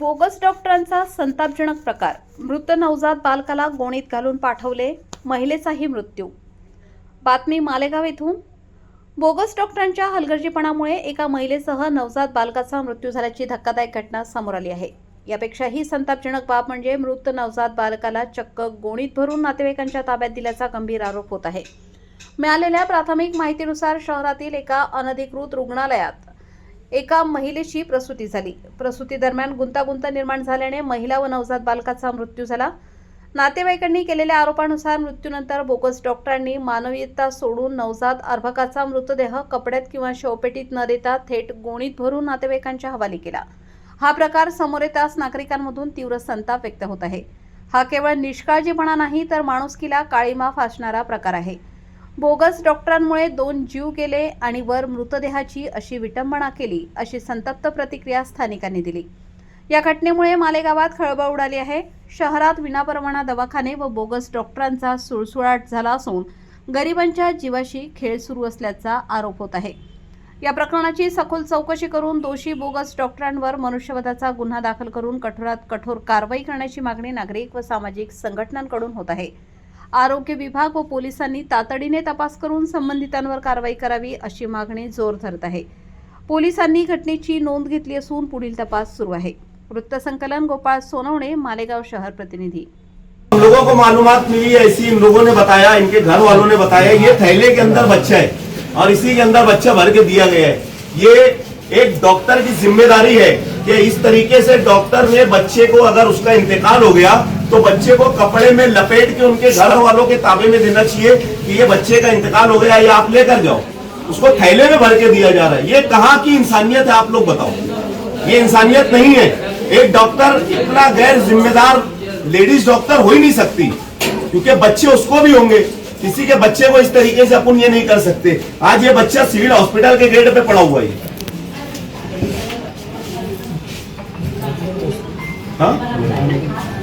Bogus डॉक्टरांचा संतापजनक प्रकार. मृत नवजात बालकाला गोणीत घालून पाठवले, महिलेचाही मृत्यू. बातमी मालेगाव येथून. बोगस डॉक्टरांच्या हलगर्जीपणामुळे एका महिलेसह नवजात बालकाचा मृत्यू झाल्याची धक्कादायक घटना समोर आली आहे. यापेक्षाही संतापजनक बाब म्हणजे मृत नवजात बालकाला चक्क गोणीत भरून नातेवाईकांच्या ताब्यात दिल्याचा गंभीर आरोप होत आहे. मिळालेल्या प्राथमिक माहितीनुसार शहरातील एका अनधिकृत रुग्णालयात एका महिलेची प्रसूती झाली. प्रसूती दरम्यान गुंतागुंत निर्माण झाल्याने महिला व नवजात बालकाचा मृत्यू झाला. नातेवाईकांनी केलेल्या आरोपानुसार मृत्यूनंतर बोगस डॉक्टरांनी मानवीयता सोडून नवजात अर्भकाचा मृतदेह कपड्यात किंवा शवपेटीत न देता थेट गोणीत भरून नातेवाईकांच्या हवाली केला. हा प्रकार समोर येताच नागरिकांमधून तीव्र संताप व्यक्त होत आहे. हा केवळ निष्काळजीपणा नाही तर माणुसकीला काळीमा फासणारा प्रकार आहे. बोगस डॉक्टरांमुळे 2 जीव गेले आणि वर मृतदेहाची अशी विटंबना केली, अशी संतप्त प्रतिक्रिया स्थानिकांनी दिली. या घटनेमुळे मालेगावात खळबळ उडाली आहे. शहरात विनापरवाना दवाखाने व बोगस डॉक्टरांचा सुळसुळाट झाला असून गरिबांच्या जीवाशी खेळ सुरू असल्याचा आरोप होत आहे. या प्रकरणाची सखोल चौकशी करून दोषी बोगस डॉक्टरांवर मनुष्यवधाचा गुन्हा दाखल करून कठोरात कठोर कारवाई करण्याची मागणी नागरिक व सामाजिक संघटनांकडून होत आहे. आरोग्य विभाग व पोलिसांनी तातडीने तपास करून संबंधितांवर कारवाई करावी, अशी मागणी जोर धरत आहे. पोलिसांनी घटनेची नोंद घेतली असून पुढील तपास सुरू आहे. वृत्तसंकलन गोपाळ सोनवणे, मालेगाव शहर प्रतिनिधी. हम लोगों को मालूमात मिली ऐसी, इन लोगों ने बताया, इनके घर वालों ने बताया, ये थैले के अंदर बच्चा है और इसी के अंदर बच्चा भर के दिया गया है. ये एक डॉक्टर की जिम्मेदारी है कि इस तरीके से डॉक्टर ने बच्चे को, अगर उसका इंतकाल हो गया तो बच्चे को कपड़े में लपेट के उनके घर वालों के ताबे में देना चाहिए कि ये बच्चे का इंतकाल हो गया, ये आप लेकर जाओ. उसको थैले में भर के दिया जा रहा है. ये कहाँ की इंसानियत है, आप लोग बताओ. ये इंसानियत नहीं है. एक डॉक्टर इतना गैर जिम्मेदार लेडीज डॉक्टर हो ही नहीं सकती, क्योंकि बच्चे उसको भी होंगे. किसी के बच्चे को इस तरीके से अपन ये नहीं कर सकते. आज ये बच्चा सिविल हॉस्पिटल के गेट पे पड़ा हुआ है. हाँ?